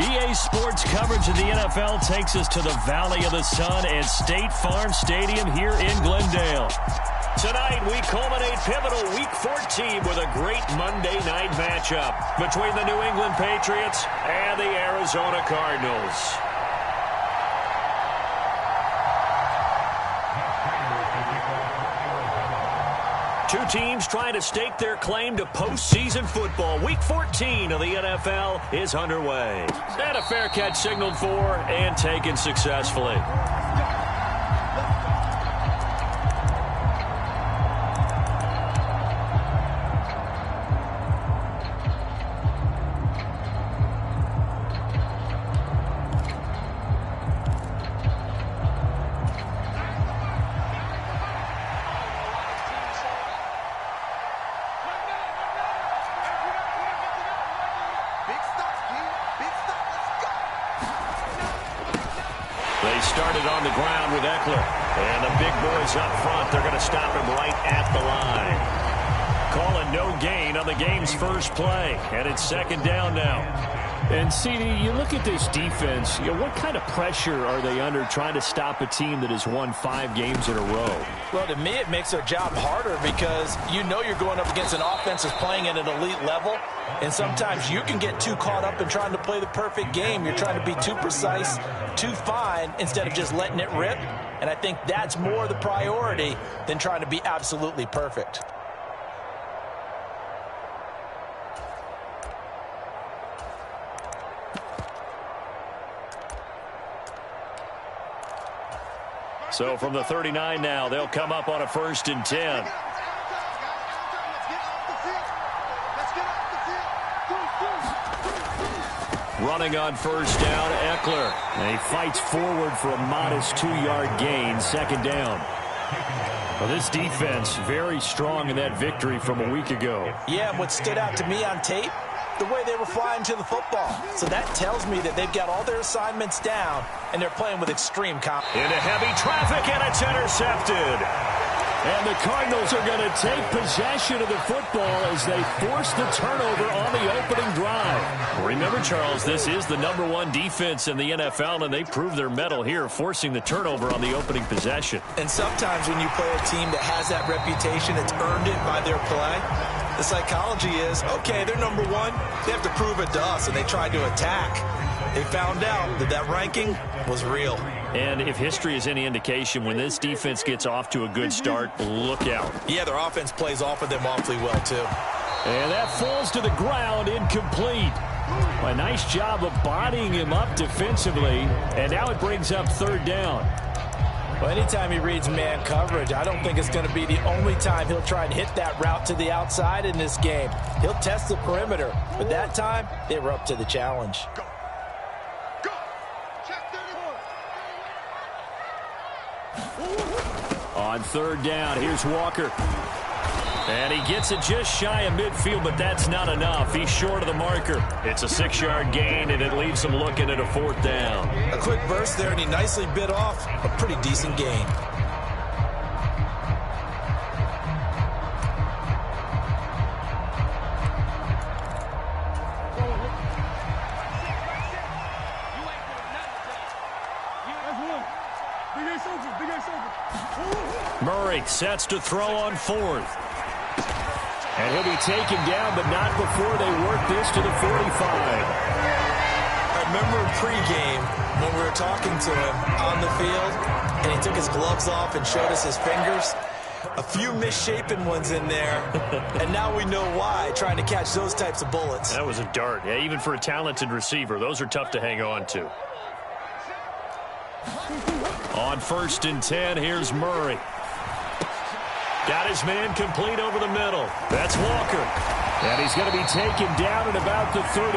EA Sports coverage of the NFL takes us to the Valley of the Sun at State Farm Stadium here in Glendale. Tonight, we culminate pivotal Week 14 with a great Monday night matchup between the New England Patriots and the Arizona Cardinals. Two teams trying to stake their claim to postseason football. Week 14 of the NFL is underway. And a fair catch signaled for and taken successfully. They started on the ground with Eckler. And the big boys up front, they're going to stop him right at the line. Calling no gain on the game's first play. And it's second down now. And, CD, you look at this defense, what kind of pressure are they under trying to stop a team that has won 5 games in a row? Well, to me, it makes their job harder because you know you're going up against an offense that's playing at an elite level. And sometimes you can get too caught up in trying to play the perfect game. You're trying to be too precise, too fine, instead of just letting it rip. And I think that's more the priority than trying to be absolutely perfect. So from the 39 now, they'll come up on a 1st and 10. Running on first down, Eckler. And he fights forward for a modest 2-yard gain, second down. Well, this defense very strong in that victory from a week ago. Yeah, what stood out to me on tape, the way they were flying to the football. So that tells me that they've got all their assignments down, and they're playing with extreme confidence. Into heavy traffic, and it's intercepted. And the Cardinals are going to take possession of the football as they force the turnover on the opening drive. Remember, Charles, this is the #1 defense in the NFL, and they prove their mettle here, forcing the turnover on the opening possession. And sometimes when you play a team that has that reputation, it's earned it by their play. The psychology is, okay, they're #1. They have to prove it to us, and they tried to attack. They found out that that ranking was real. And if history is any indication, when this defense gets off to a good start, look out. Yeah, their offense plays off of them awfully well, too. And that falls to the ground, incomplete. A nice job of bodying him up defensively, and now it brings up 3rd down. Well, anytime he reads man coverage, I don't think it's going to be the only time he'll try and hit that route to the outside in this game. He'll test the perimeter, but that time, they were up to the challenge. On 3rd down, here's Walker. And he gets it just shy of midfield, but that's not enough. He's short of the marker. It's a 6-yard gain, and it leaves him looking at a 4th down. A quick burst there, and he nicely bit off a pretty decent gain. Murray sets to throw on 4th. And he'll be taken down, but not before they work this to the 45. I remember in pregame when we were talking to him on the field, and he took his gloves off and showed us his fingers. A few misshapen ones in there, and now we know why, trying to catch those types of bullets. That was a dart. Yeah, even for a talented receiver, those are tough to hang on to. On 1st and 10, here's Murray. Got his man complete over the middle. That's Walker. And he's going to be taken down at about the 33.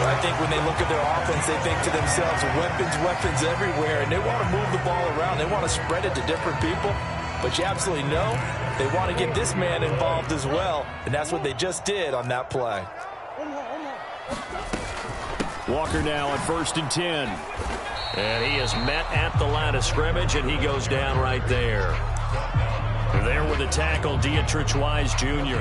I think when they look at their offense, they think to themselves, weapons everywhere, and they want to move the ball around. They want to spread it to different people. But you absolutely know they want to get this man involved as well, and that's what they just did on that play. Walker now on 1st and 10. And he is met at the line of scrimmage, and he goes down right there. There with the tackle, Dietrich Wise Jr.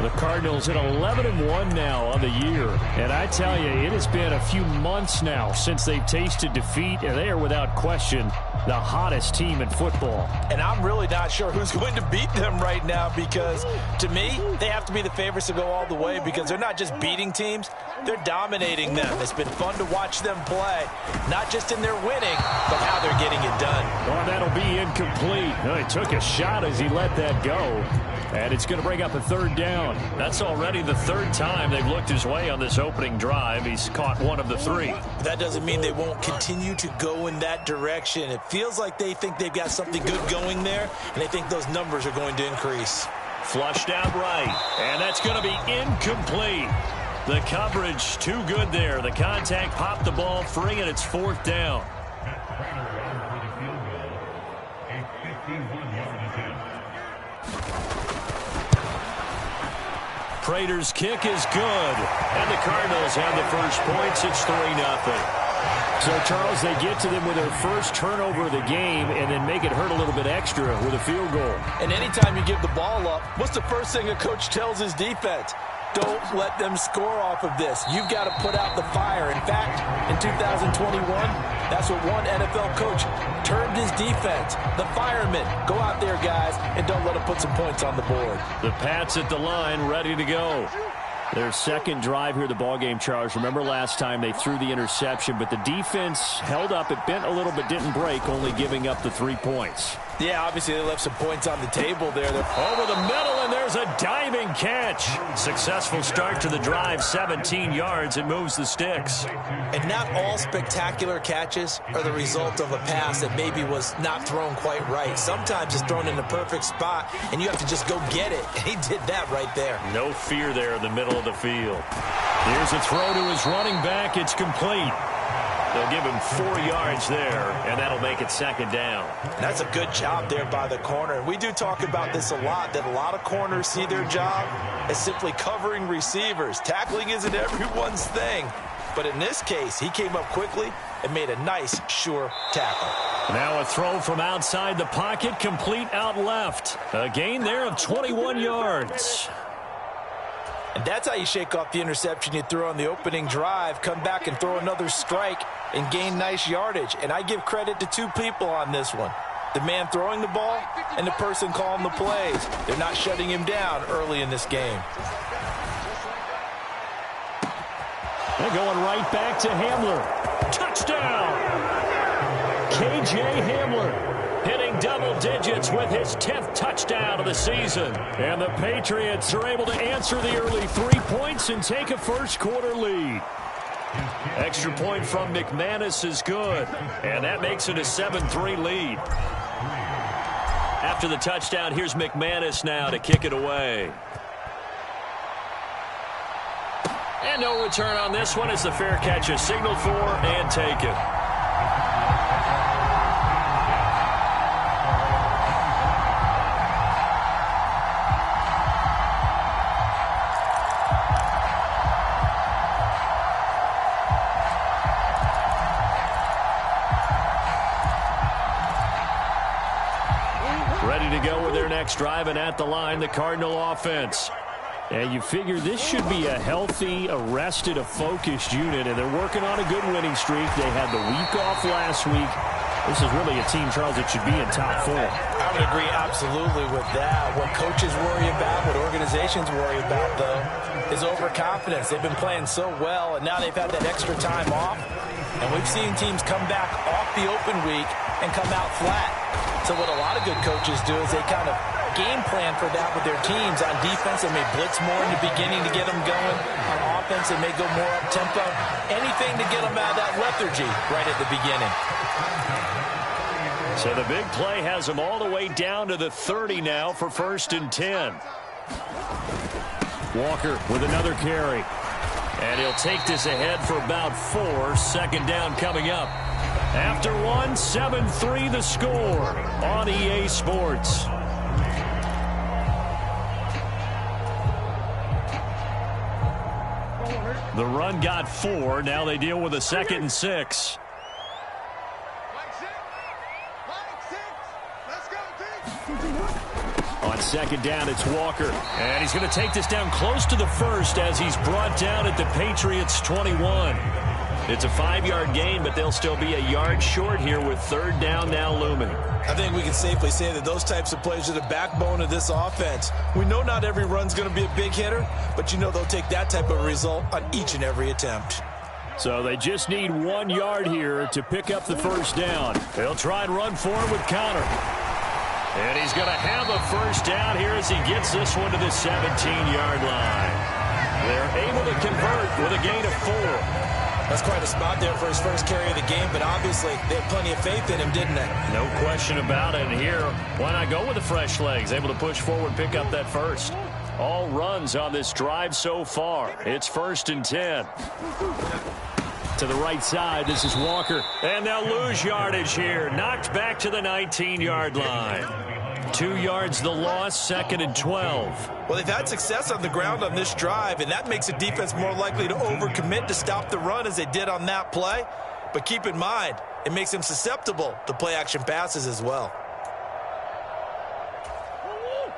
The Cardinals at 11-1 now on the year. And I tell you, it has been a few months now since they've tasted defeat, and they are without question the hottest team in football. And I'm really not sure who's going to beat them right now, because to me, they have to be the favorites to go all the way, because they're not just beating teams, they're dominating them. It's been fun to watch them play, not just in their winning, but how they're getting it done. Oh, that'll be incomplete. Oh, he took a shot as he let that go. And it's going to bring up a third down. That's already the third time they've looked his way on this opening drive. He's caught one of the three. That doesn't mean they won't continue to go in that direction. It feels like they think they've got something good going there, and they think those numbers are going to increase. Flushed out right, and that's going to be incomplete. The coverage too good there. The contact popped the ball free, and it's fourth down. Prater's kick is good, and the Cardinals have the first points. It's 3-0. So, Charles, they get to them with their first turnover of the game and then make it hurt a little bit extra with a field goal. And anytime you give the ball up, what's the first thing a coach tells his defense? Don't let them score off of this. You've got to put out the fire. In fact, in 2021, that's what one NFL coach termed his defense. The firemen. Go out there, guys, and don't let them put some points on the board. The Pats at the line, ready to go. Their second drive here of the ballgame, Charles. Remember last time they threw the interception, but the defense held up. It bent a little but didn't break, only giving up the 3 points. Yeah, obviously they left some points on the table there. Over the middle, and there's a diving catch. Successful start to the drive, 17 yards. It moves the sticks. And not all spectacular catches are the result of a pass that maybe was not thrown quite right. Sometimes it's thrown in the perfect spot, and you have to just go get it. And he did that right there. No fear there in the middle of the field. Here's a throw to his running back. It's complete. They'll give him 4 yards there, and that'll make it second down. That's a good job there by the corner. We do talk about this a lot, that a lot of corners see their job as simply covering receivers. Tackling isn't everyone's thing. But in this case, he came up quickly and made a nice, sure tackle. Now a throw from outside the pocket, complete out left. A gain there of 21 yards. And that's how you shake off the interception you threw on the opening drive, come back and throw another strike and gain nice yardage. And I give credit to two people on this one. The man throwing the ball and the person calling the plays. They're not shutting him down early in this game. They're going right back to Hamler. Touchdown! K.J. Hamler. Hitting double digits with his 10th touchdown of the season. And the Patriots are able to answer the early 3 points and take a first-quarter lead. Extra point from McManus is good. And that makes it a 7-3 lead. After the touchdown, here's McManus now to kick it away. And no return on this one as the fair catch is signaled for and taken. Ready to go with their next drive, and at the line, the Cardinal offense. And you figure this should be a healthy, arrested, a focused unit, and they're working on a good winning streak. They had the week off last week. This is really a team, Charles, that should be in top 4. I would agree absolutely with that. What coaches worry about, what organizations worry about, though, is overconfidence. They've been playing so well, and now they've had that extra time off. And we've seen teams come back off the open week and come out flat. So what a lot of good coaches do is they kind of game plan for that with their teams. On defense, they may blitz more in the beginning to get them going. On offense, they may go more up-tempo. Anything to get them out of that lethargy right at the beginning. So the big play has them all the way down to the 30 now for 1st and 10. Walker with another carry. And he'll take this ahead for about 4. Second down coming up. After one, 7-3 the score on EA Sports. The run got 4. Now they deal with a 2nd and 6. second down. It's Walker. And he's going to take this down close to the first as he's brought down at the Patriots' 21. It's a 5-yard gain, but they'll still be a yard short here with third down now looming. I think we can safely say that those types of plays are the backbone of this offense. We know not every run's going to be a big hitter, but you know they'll take that type of result on each and every attempt. So they just need 1 yard here to pick up the first down. They'll try and run for him with Connor. And he's going to have a first down here as he gets this one to the 17-yard line. They're able to convert with a gain of 4. That's quite a spot there for his first carry of the game, but obviously they had plenty of faith in him, didn't they? No question about it. And here, why not go with the fresh legs? Able to push forward, pick up that first. All runs on this drive so far. It's 1st and 10. To the right side, this is Walker. And they'll lose yardage here. Knocked back to the 19-yard line. 2 yards the loss, 2nd and 12. Well, they've had success on the ground on this drive, and that makes a defense more likely to overcommit to stop the run as they did on that play. But keep in mind, it makes them susceptible to play-action passes as well.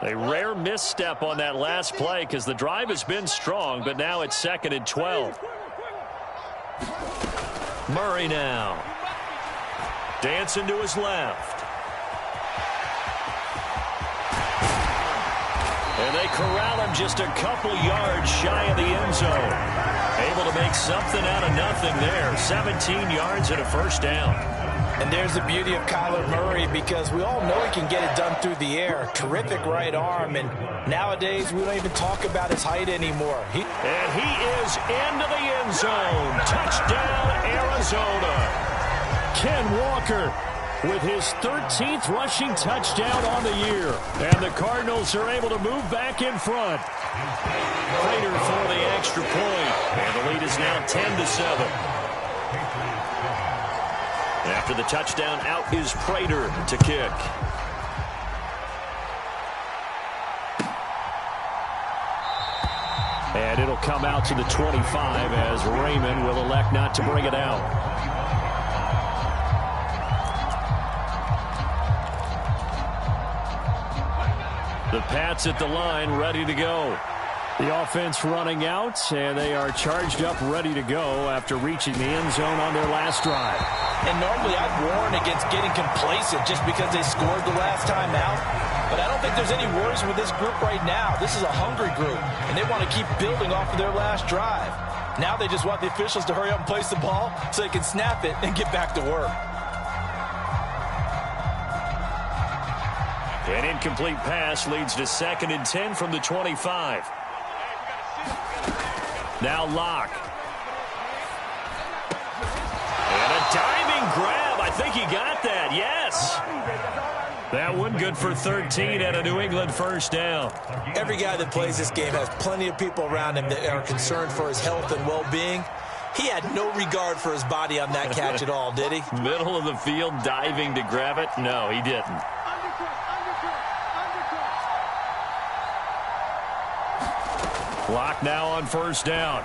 A rare misstep on that last play because the drive has been strong, but now it's 2nd and 12. Murray now. Dancing to his left. And they corral him just a couple yards shy of the end zone. Able to make something out of nothing there. 17 yards and a first down. And there's the beauty of Kyler Murray because we all know he can get it done through the air. Terrific right arm. And nowadays we don't even talk about his height anymore. And he is into the end zone. Touchdown, Arizona. Ken Walker with his 13th rushing touchdown on the year. And the Cardinals are able to move back in front. Prater for the extra point. And the lead is now 10-7. After the touchdown, out is Prater to kick. And it'll come out to the 25 as Raymond will elect not to bring it out. The Pats at the line, ready to go. The offense running out, and they are charged up, ready to go after reaching the end zone on their last drive. And normally I'd warn against getting complacent just because they scored the last time out. But I don't think there's any worries with this group right now. This is a hungry group, and they want to keep building off of their last drive. Now they just want the officials to hurry up and place the ball so they can snap it and get back to work. An incomplete pass leads to 2nd and 10 from the 25. Now Locke. And a diving grab. I think he got that. Yes. That one good for 13 and a New England first down. Every guy that plays this game has plenty of people around him that are concerned for his health and well-being. He had no regard for his body on that catch at all, did he? Middle of the field diving to grab it? No, he didn't. Locke now on first down.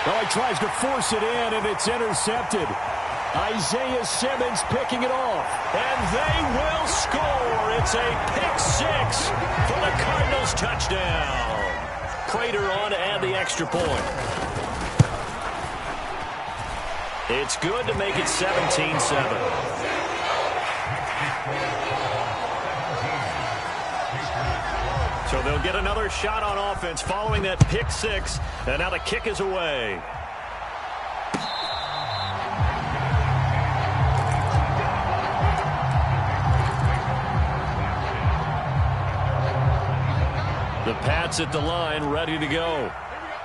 Well, he tries to force it in, and it's intercepted. Isaiah Simmons picking it off. And they will score. It's a pick six for the Cardinals touchdown. Prater on to add the extra point. It's good to make it 17-7. So they'll get another shot on offense following that pick six. And now the kick is away. The Pats at the line, ready to go.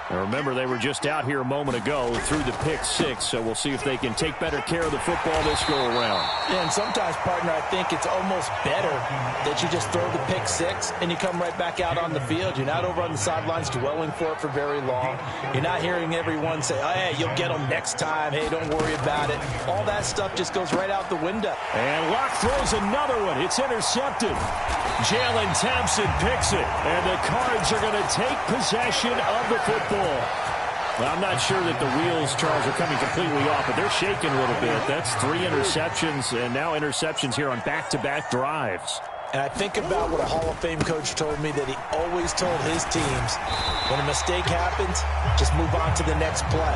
Now remember, they were just out here a moment ago through the pick six, so we'll see if they can take better care of the football this go-around. Yeah, and sometimes, partner, I think it's almost better that you just throw the pick six and you come right back out on the field. You're not over on the sidelines dwelling for it for very long. You're not hearing everyone say, oh, hey, you'll get them next time. Hey, don't worry about it. All that stuff just goes right out the window. And Locke throws another one. It's intercepted. Jalen Thompson picks it, and the Cards are going to take possession of the football. Well, I'm not sure that the wheels, Charles, are coming completely off, but they're shaking a little bit. That's 3 interceptions, and now interceptions here on back-to-back drives. And I think about what a Hall of Fame coach told me that he always told his teams, when a mistake happens, just move on to the next play.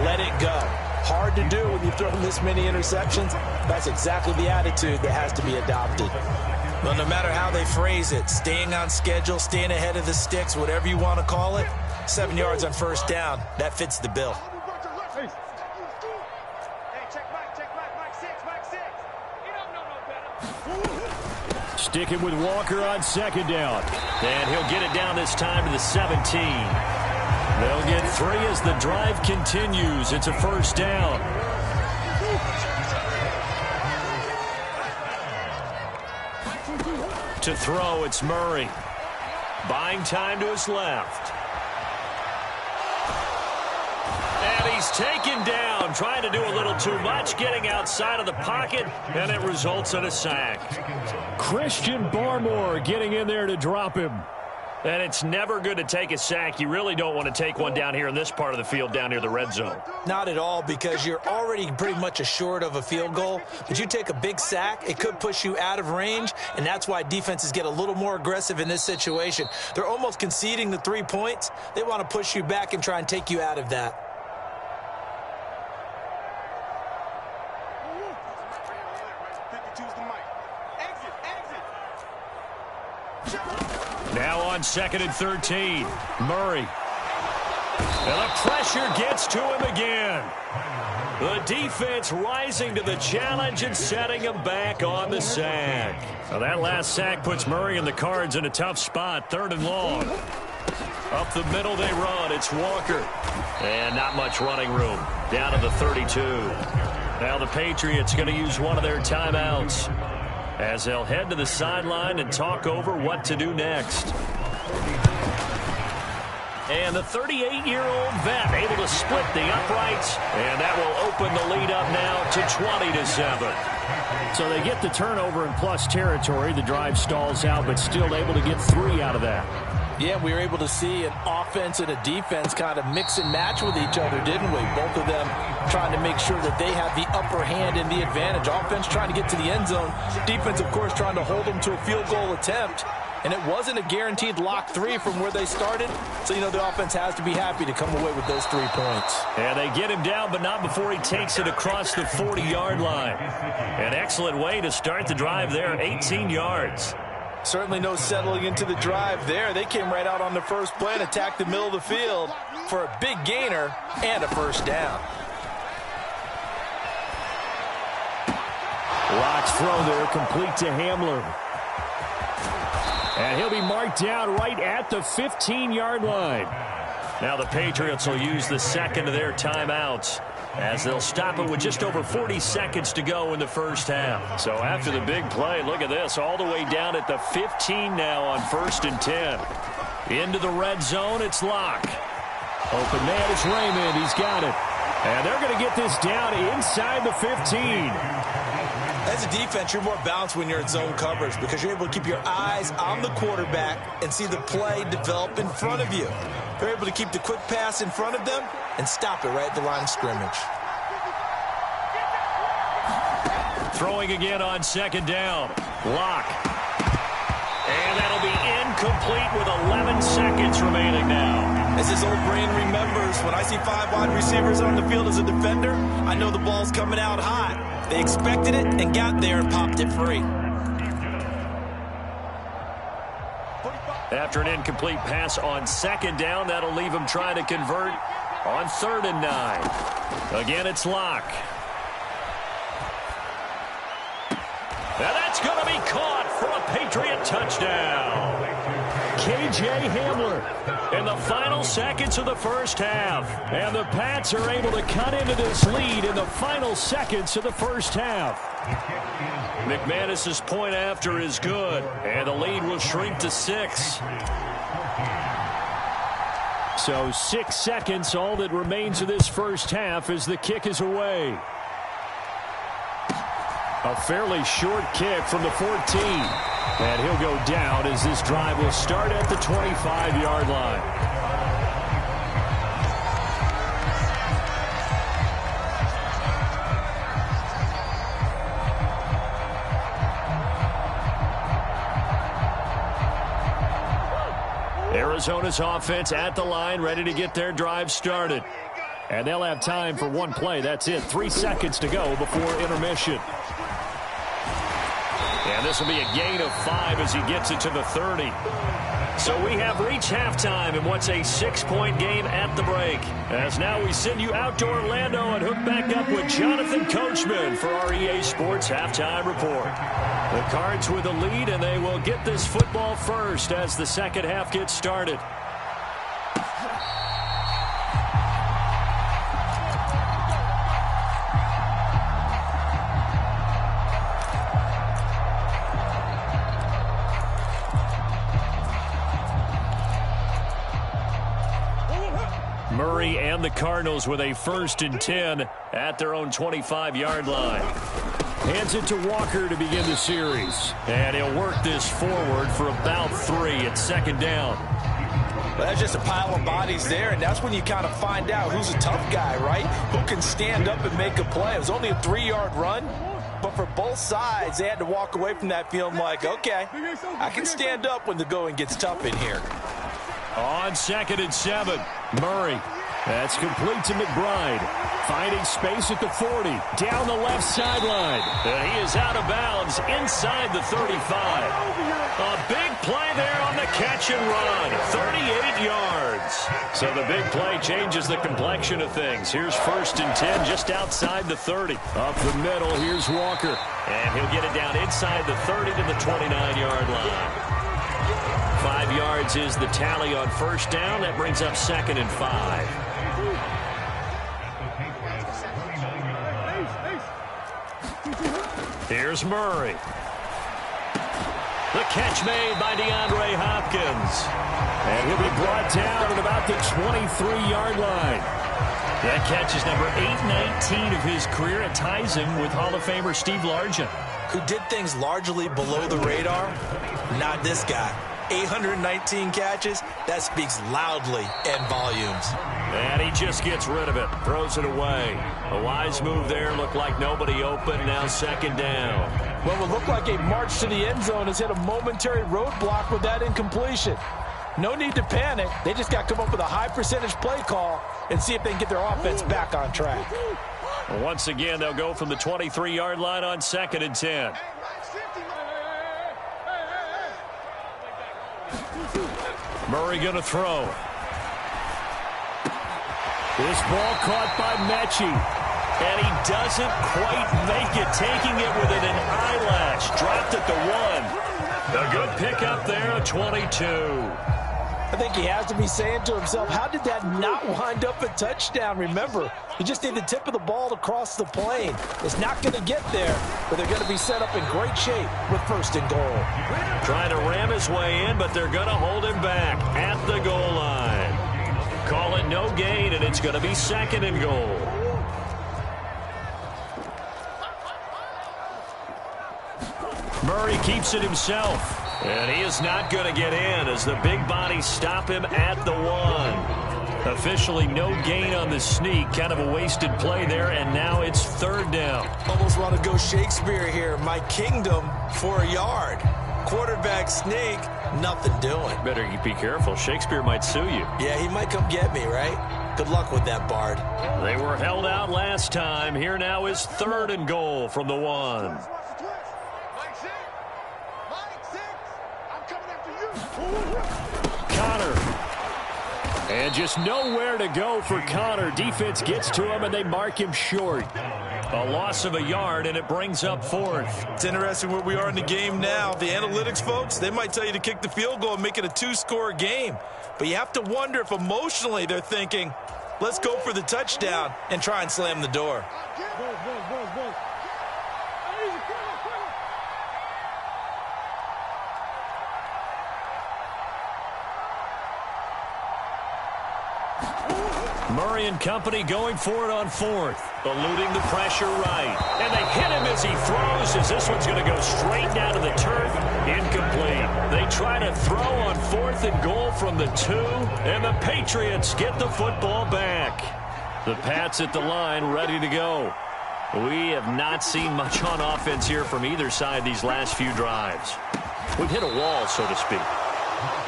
Let it go. Hard to do when you've thrown this many interceptions. That's exactly the attitude that has to be adopted. Well, no matter how they phrase it, staying on schedule, staying ahead of the sticks, whatever you want to call it, 7 yards on first down, that fits the bill. Sticking with Walker on second down. And he'll get it down this time to the 17. They'll get 3 as the drive continues. It's a first down. To throw, it's Murray. Buying time to his left. And he's taken down, trying to do a little too much, getting outside of the pocket, and it results in a sack. Christian Barmore getting in there to drop him. And it's never good to take a sack. You really don't want to take one down here in this part of the field, down near the red zone. Not at all, because you're already pretty much assured of a field goal. But you take a big sack, it could push you out of range, and that's why defenses get a little more aggressive in this situation. They're almost conceding the 3 points. They want to push you back and try and take you out of that. Now on 2nd and 13, Murray. And the pressure gets to him again. The defense rising to the challenge and setting him back on the sack. Now that last sack puts Murray and the Cards in a tough spot, 3rd and long. Up the middle they run. It's Walker. And not much running room. Down to the 32. Now the Patriots going to use one of their timeouts, as they'll head to the sideline and talk over what to do next. And the 38-year-old vet able to split the uprights, and that will open the lead up now to 20-7. So they get the turnover in plus territory. The drive stalls out, but still able to get 3 out of that. Yeah, we were able to see an offense and a defense kind of mix and match with each other, didn't we? Both of them trying to make sure that they have the upper hand and the advantage. Offense trying to get to the end zone. Defense, of course, trying to hold them to a field goal attempt. And it wasn't a guaranteed lock 3 from where they started. So, you know, the offense has to be happy to come away with those 3 points. And they get him down, but not before he takes it across the 40-yard line. An excellent way to start the drive there, 18 yards. Certainly no settling into the drive there. They came right out on the first play and attacked the middle of the field for a big gainer and a first down. Locks throw there, complete to Hamler. And he'll be marked down right at the 15-yard line. Now the Patriots will use the second of their timeouts, as they'll stop it with just over 40 seconds to go in the first half. So after the big play, look at this, all the way down at the 15 now on 1st and 10. Into the red zone, it's Locke. Open man is Raymond, he's got it. And they're going to get this down inside the 15. As a defense, you're more balanced when you're in zone coverage because you're able to keep your eyes on the quarterback and see the play develop in front of you. They're able to keep the quick pass in front of them and stop it right at the line of scrimmage. Throwing again on 2nd down. Locke. And that'll be incomplete with 11 seconds remaining now. As his old brain remembers, when I see 5 wide receivers on the field as a defender, I know the ball's coming out hot. They expected it and got there and popped it free. After an incomplete pass on 2nd down, that'll leave him trying to convert on 3rd and 9. Again, it's Locke. Now that's going to be caught for a Patriot touchdown. K.J. Hamler in the final seconds of the first half. And the Pats are able to cut into this lead in the final seconds of the first half. McManus's point after is good, and the lead will shrink to 6. So 6 seconds, all that remains of this first half as the kick is away. A fairly short kick from the 14. And he'll go down as this drive will start at the 25-yard line. Arizona's offense at the line, ready to get their drive started. And they'll have time for one play. That's it. 3 seconds to go before intermission. And this will be a gain of 5 as he gets it to the 30. So we have reached halftime in what's a 6-point game at the break. As now we send you out to Orlando and hook back up with Jonathan Coachman for our EA Sports Halftime Report. The Cards with the lead, and they will get this football first as the second half gets started. Murray and the Cardinals with a 1st and 10 at their own 25-yard line. Hands it to Walker to begin the series. And he'll work this forward for about 3 at 2nd down. Well, that's just a pile of bodies there, and that's when you kind of find out who's a tough guy, right? Who can stand up and make a play. It was only a 3-yard run, but for both sides, they had to walk away from that feeling like, okay, I can stand up when the going gets tough in here. On 2nd and 7, Murray. That's complete to McBride. Finding space at the 40. Down the left sideline. And he is out of bounds inside the 35. A big play there on the catch and run. 38 yards. So the big play changes the complexion of things. Here's 1st and 10 just outside the 30. Up the middle, here's Walker. And he'll get it down inside the 30 to the 29-yard line. 5 yards is the tally on 1st down. That brings up 2nd and 5. Here's Murray. The catch made by DeAndre Hopkins. And he'll be brought down at about the 23-yard line. That catch is number 819 of his career. It ties him with Hall of Famer Steve Largent, who did things largely below the radar. Not this guy. 819 catches, that speaks loudly in volumes. And he just gets rid of it, throws it away. A wise move there, looked like nobody open, now 2nd down. What would look like a march to the end zone has hit a momentary roadblock with that incompletion. No need to panic, they just got to come up with a high percentage play call and see if they can get their offense back on track. Once again, they'll go from the 23-yard line on 2nd and 10. Murray going to throw. This ball caught by Mechie. And he doesn't quite make it, taking it within an eyelash. Dropped at the 1. A good pickup there, a 22. I think he has to be saying to himself, how did that not wind up a touchdown? Remember, you just need the tip of the ball to cross the plane. It's not going to get there, but they're going to be set up in great shape with 1st and goal. Trying to ram his way in, but they're going to hold him back at the goal line. Call it no gain, and it's going to be 2nd and goal. Murray keeps it himself. And he is not going to get in as the big bodies stop him at the 1. Officially no gain on the sneak. Kind of a wasted play there, and now it's 3rd down. Almost want to go Shakespeare here. My kingdom for a yard. Quarterback sneak, nothing doing. Better be careful. Shakespeare might sue you. Yeah, he might come get me, right? Good luck with that, Bard. They were held out last time. Here now is 3rd and goal from the 1. Connor. And just nowhere to go for Connor. Defense gets to him, and they mark him short. A loss of a yard, and it brings up 4th. It's interesting where we are in the game now. The analytics folks, they might tell you to kick the field goal and make it a 2-score game. But you have to wonder if emotionally they're thinking, let's go for the touchdown and try and slam the door. Murray and company going for it on 4th. Eluding the pressure right. And they hit him as he throws, as this one's going to go straight down to the turf. Incomplete. They try to throw on 4th and goal from the 2. And the Patriots get the football back. The Pats at the line ready to go. We have not seen much on offense here from either side these last few drives. We've hit a wall, so to speak.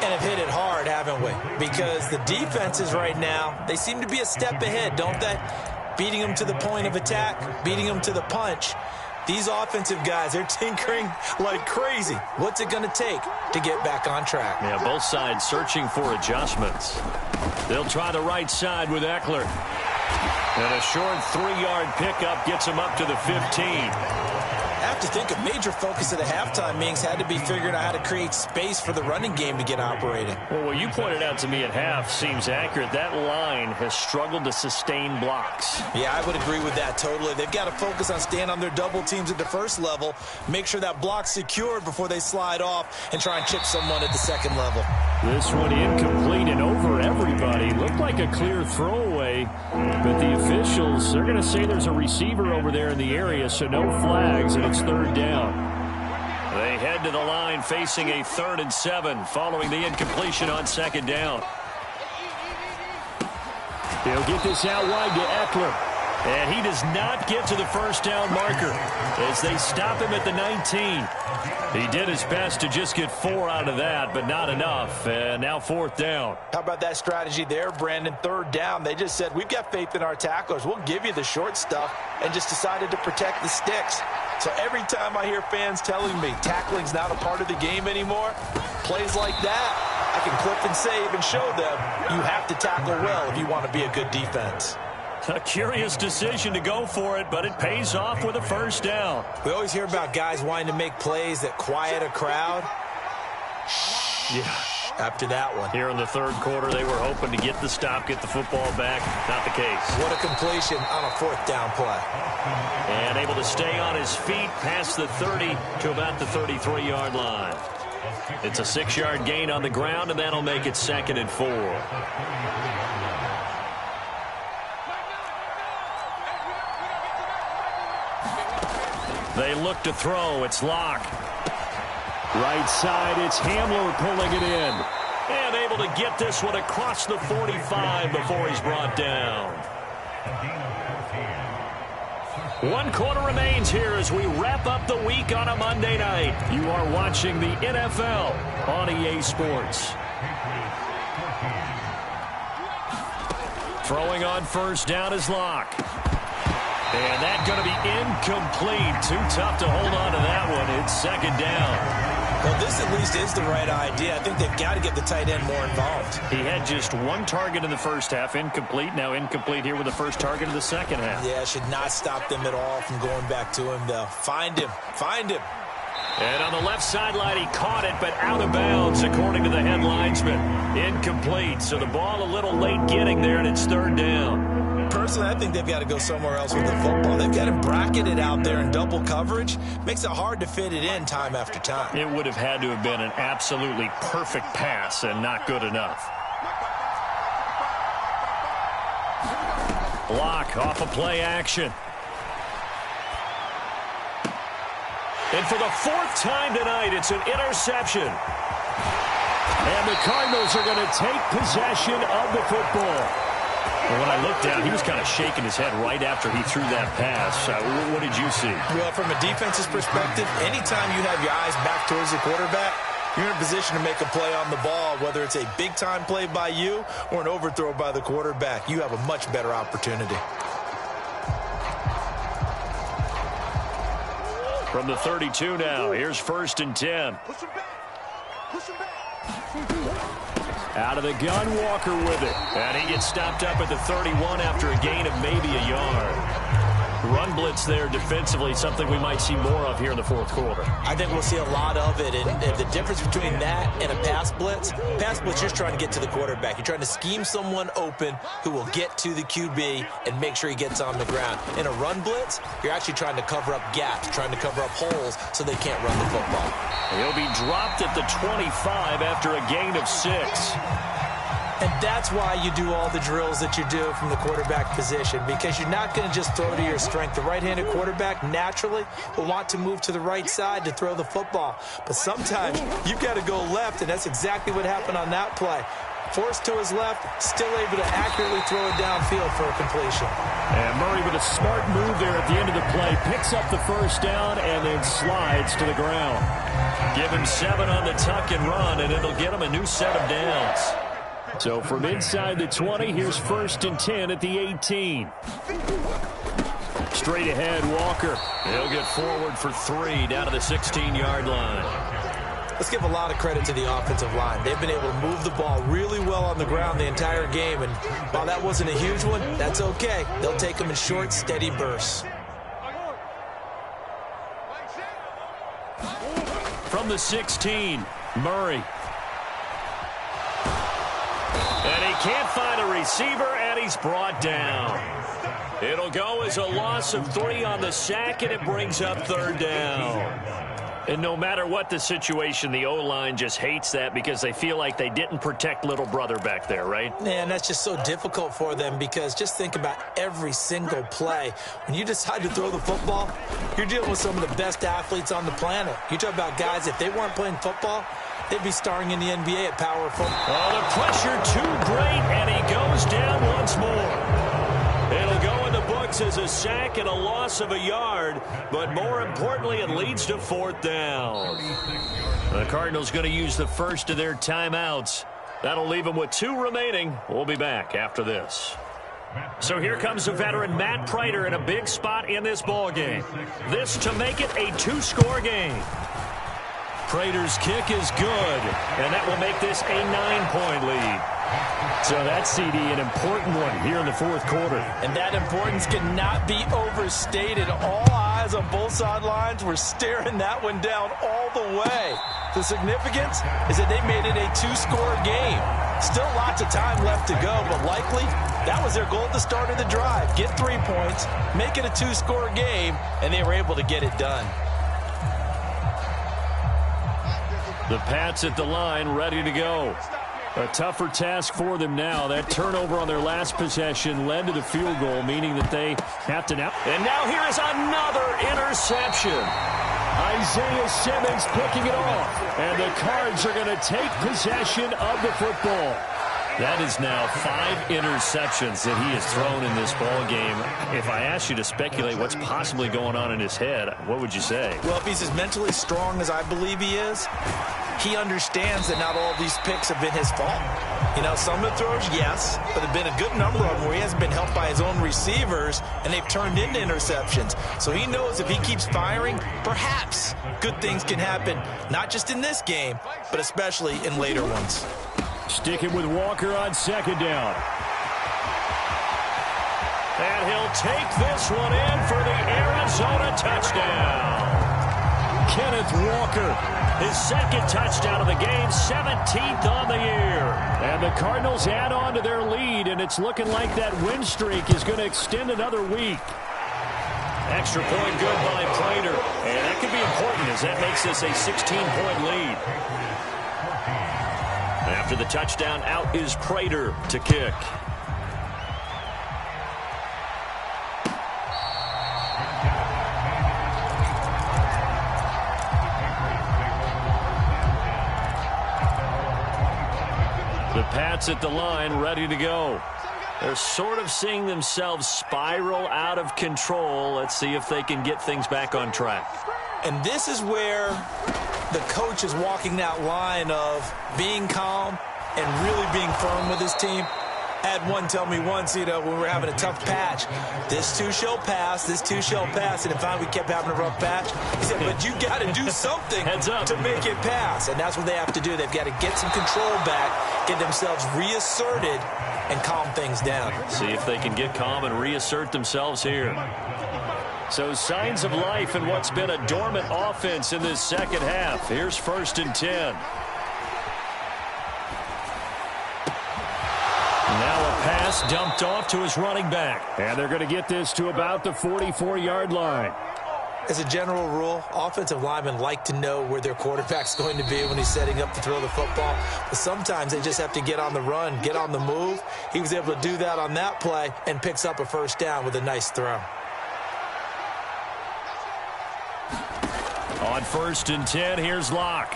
And have hit it hard, haven't we? Because the defenses right now, they seem to be a step ahead, don't they? Beating them to the point of attack, beating them to the punch. These offensive guys, they're tinkering like crazy. What's it going to take to get back on track? Yeah, both sides searching for adjustments. They'll try the right side with Eckler. And a short 3-yard pickup gets him up to the 15. I have to think a major focus of the halftime meetings had to be figuring out how to create space for the running game to get operating. Well, what you pointed out to me at half seems accurate. That line has struggled to sustain blocks. Yeah, I would agree with that totally. They've got to focus on staying on their double teams at the first level, make sure that block's secured before they slide off and try and chip someone at the second level. This one incomplete and over everybody. Looked like a clear throwaway, but the officials, they're going to say there's a receiver over there in the area, so no flags, and it's third down. They head to the line facing a 3rd and 7 following the incompletion on second down. He'll get this out wide to Eckler. And he does not get to the first down marker as they stop him at the 19. He did his best to just get 4 out of that, but not enough. And now 4th down. How about that strategy there, Brandon? 3rd down. They just said, we've got faith in our tacklers. We'll give you the short stuff, and just decided to protect the sticks. So every time I hear fans telling me tackling's not a part of the game anymore, plays like that, I can clip and save and show them you have to tackle well if you want to be a good defense. A curious decision to go for it, but it pays off with a first down. We always hear about guys wanting to make plays that quiet a crowd. Yeah. After that one. Here in the 3rd quarter, they were hoping to get the stop, get the football back. Not the case. What a completion on a 4th down play. And able to stay on his feet past the 30 to about the 33-yard line. It's a 6-yard gain on the ground, and that'll make it 2nd and 4. They look to throw. It's Locke. Right side, it's Hamler pulling it in. And able to get this one across the 45 before he's brought down. 1 quarter remains here as we wrap up the week on a Monday night. You are watching the NFL on EA Sports. Throwing on first down is Locke. And that's going to be incomplete. Too tough to hold on to that one. It's 2nd down. Well, this at least is the right idea. I think they've got to get the tight end more involved. He had just 1 target in the first half, incomplete. Now incomplete here with the first target of the second half. Yeah, should not stop them at all from going back to him, though. Find him. Find him. And on the left sideline, he caught it, but out of bounds, according to the head linesman. Incomplete, so the ball a little late getting there, and it's 3rd down. Personally, I think they've got to go somewhere else with the football. They've got him bracketed out there in double coverage. Makes it hard to fit it in time after time. It would have had to have been an absolutely perfect pass and not good enough. Block off a play action. And for the 4th time tonight, it's an interception. And the Cardinals are going to take possession of the football. Well, when I looked down, he was kind of shaking his head right after he threw that pass. What did you see? Well, from a defense's perspective, anytime you have your eyes back towards the quarterback, you're in a position to make a play on the ball, whether it's a big-time play by you or an overthrow by the quarterback. You have a much better opportunity. From the 32 now, here's 1st and 10. Push him back. Push him back. Out of the gun, Walker with it. And he gets stopped up at the 31 after a gain of maybe a yard. Run blitz there defensively, something we might see more of here in the 4th quarter. I think we'll see a lot of it. And the difference between that and a pass blitz, you're just trying to get to the quarterback. You're trying to scheme someone open who will get to the QB and make sure he gets on the ground. In a run blitz, you're actually trying to cover up gaps, trying to cover up holes so they can't run the football. He'll be dropped at the 25 after a gain of 6. And that's why you do all the drills that you do from the quarterback position, because you're not going to just throw to your strength. The right-handed quarterback naturally will want to move to the right side to throw the football. But sometimes you've got to go left, and that's exactly what happened on that play. Forced to his left, still able to accurately throw it downfield for a completion. And Murray with a smart move there at the end of the play. Picks up the first down and then slides to the ground. Give him 7 on the tuck and run, and it'll get him a new set of downs. So from inside the 20, here's 1st and 10 at the 18. Straight ahead, Walker. He'll get forward for 3 down to the 16-yard line. Let's give a lot of credit to the offensive line. They've been able to move the ball really well on the ground the entire game, and while that wasn't a huge one, that's okay. They'll take them in short, steady bursts. From the 16, Murray. And he can't find a receiver, and he's brought down. It'll go as a loss of 3 on the sack, and it brings up 3rd down. And no matter what the situation, the O-line just hates that because they feel like they didn't protect little brother back there, right? Man, that's just so difficult for them because just think about every single play. When you decide to throw the football, you're dealing with some of the best athletes on the planet. You talk about guys, if they weren't playing football, they'd be starring in the NBA at power football. Oh, the pressure too great, and he goes down once more. It'll go in the books as a sack and a loss of a yard, but more importantly, it leads to 4th down. The Cardinals going to use the first of their timeouts. That'll leave them with 2 remaining. We'll be back after this. So here comes the veteran Matt Prater in a big spot in this ball game. This to make it a 2-score game. Prater's kick is good, and that will make this a 9-point lead. So that's, CD, an important one here in the 4th quarter. And that importance cannot be overstated. All eyes on both sidelines were staring that one down all the way. The significance is that they made it a 2-score game. Still lots of time left to go, but likely that was their goal at the start of the drive. Get 3 points, make it a 2-score game, and they were able to get it done. The Pats at the line, ready to go. A tougher task for them now. That turnover on their last possession led to the field goal, meaning that they have to now. And now here is another interception. Isaiah Simmons picking it off. And the Cards are going to take possession of the football. That is now 5 interceptions that he has thrown in this ball game. If I asked you to speculate what's possibly going on in his head, what would you say? Well, if he's as mentally strong as I believe he is, he understands that not all these picks have been his fault. You know, some of the throws, yes, but there have been a good number of them where he hasn't been helped by his own receivers, and they've turned into interceptions. So he knows if he keeps firing, perhaps good things can happen, not just in this game, but especially in later ones. Sticking with Walker on 2nd down. And he'll take this one in for the Arizona touchdown. Kenneth Walker, his 2nd touchdown of the game, 17th on the year. And the Cardinals add on to their lead, and it's looking like that win streak is going to extend another week. Extra point good by Prater. And that could be important as that makes this a 16-point lead. After the touchdown, out is Prater to kick. The Pats at the line, ready to go. They're sort of seeing themselves spiral out of control. Let's see if they can get things back on track. And this is where the coach is walking that line of being calm and really being firm with his team. I had one tell me once, you know, when we were having a tough patch, this too shall pass, this too shall pass, and finally we kept having a rough patch. He said, but you got to do something to make it pass, and that's what they have to do. They've got to get some control back, get themselves reasserted, and calm things down. See if they can get calm and reassert themselves here. So signs of life in what's been a dormant offense in this 2nd half. Here's 1st and 10. Now a pass dumped off to his running back. And they're going to get this to about the 44-yard line. As a general rule, offensive linemen like to know where their quarterback's going to be when he's setting up to throw the football. But sometimes they just have to get on the run, get on the move. He was able to do that on that play and picks up a 1st down with a nice throw. On 1st and 10, here's Locke.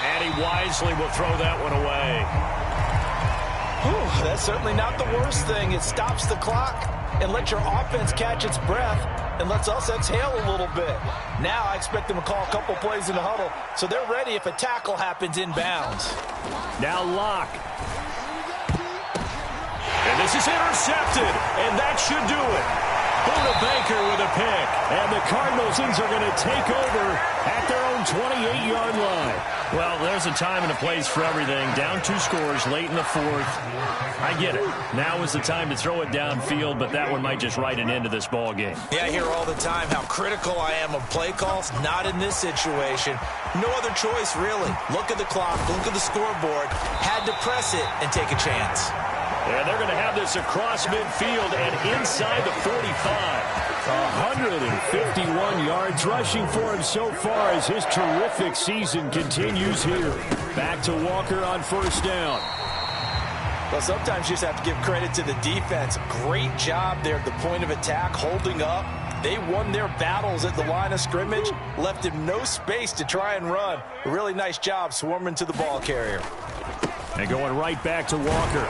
And And he wisely will throw that one away. Whew, that's certainly not the worst thing. It stops the clock and lets your offense catch its breath and lets us exhale a little bit. Now I expect them to call a couple plays in the huddle so they're ready if a tackle happens inbounds. Now Locke. And this is intercepted, and that should do it. Buda Baker with a pick, and the Cardinals are going to take over at their own 28-yard line. Well, there's a time and a place for everything. Down 2 scores late in the 4th. I get it. Now is the time to throw it downfield, but that one might just write an end to this ball game. Yeah, I hear all the time how critical I am of play calls. Not in this situation. No other choice, really. Look at the clock, look at the scoreboard. Had to press it and take a chance. And they're going to have this across midfield and inside the 45. 151 yards rushing for him so far as his terrific season continues here. Back to Walker on first down. Well, sometimes you just have to give credit to the defense. Great job there at the point of attack, holding up. They won their battles at the line of scrimmage, left him no space to try and run. A really nice job swarming to the ball carrier. And going right back to Walker.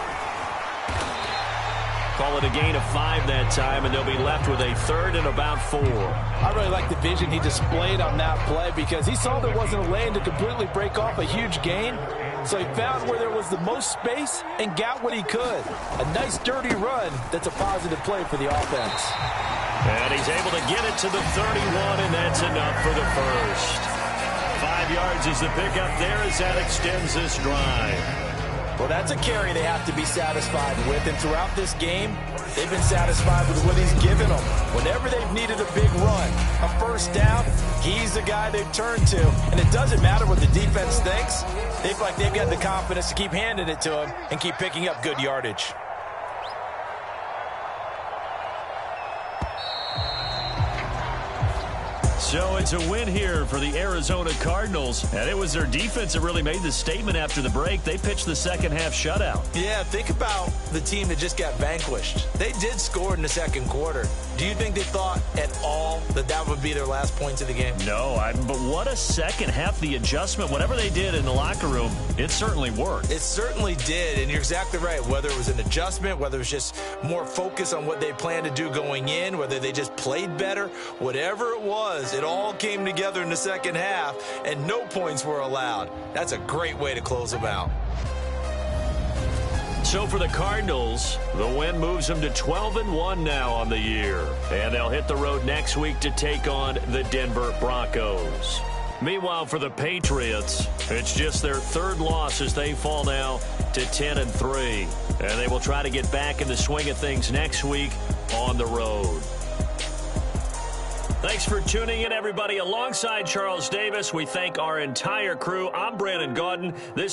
Call it a gain of 5 that time, and they'll be left with a 3rd and about 4. I really like the vision he displayed on that play because he saw there wasn't a lane to completely break off a huge gain. So he found where there was the most space and got what he could. A nice dirty run that's a positive play for the offense. And he's able to get it to the 31, and that's enough for the first. 5 yards is the pickup there as that extends this drive. Well, that's a carry they have to be satisfied with. And throughout this game, they've been satisfied with what he's given them. Whenever they've needed a big run, a first down, he's the guy they've turned to. And it doesn't matter what the defense thinks. They feel like they've got the confidence to keep handing it to him and keep picking up good yardage. So it's a win here for the Arizona Cardinals, and it was their defense that really made the statement after the break. They pitched the second-half shutout. Yeah, think about the team that just got vanquished. They did score in the second quarter. Do you think they thought at all that that would be their last points of the game? No, but what a second half. The adjustment, whatever they did in the locker room, it certainly worked. It certainly did, and you're exactly right. Whether it was an adjustment, whether it was just more focus on what they planned to do going in, whether they just played better, whatever it was, it all came together in the second half, and no points were allowed. That's a great way to close them out. So for the Cardinals, the win moves them to 12-1 now on the year. And they'll hit the road next week to take on the Denver Broncos. Meanwhile, for the Patriots, it's just their 3rd loss as they fall now to 10-3. And they will try to get back in the swing of things next week on the road. Thanks for tuning in, everybody. Alongside Charles Davis, we thank our entire crew. I'm Brandon Gaudin. This is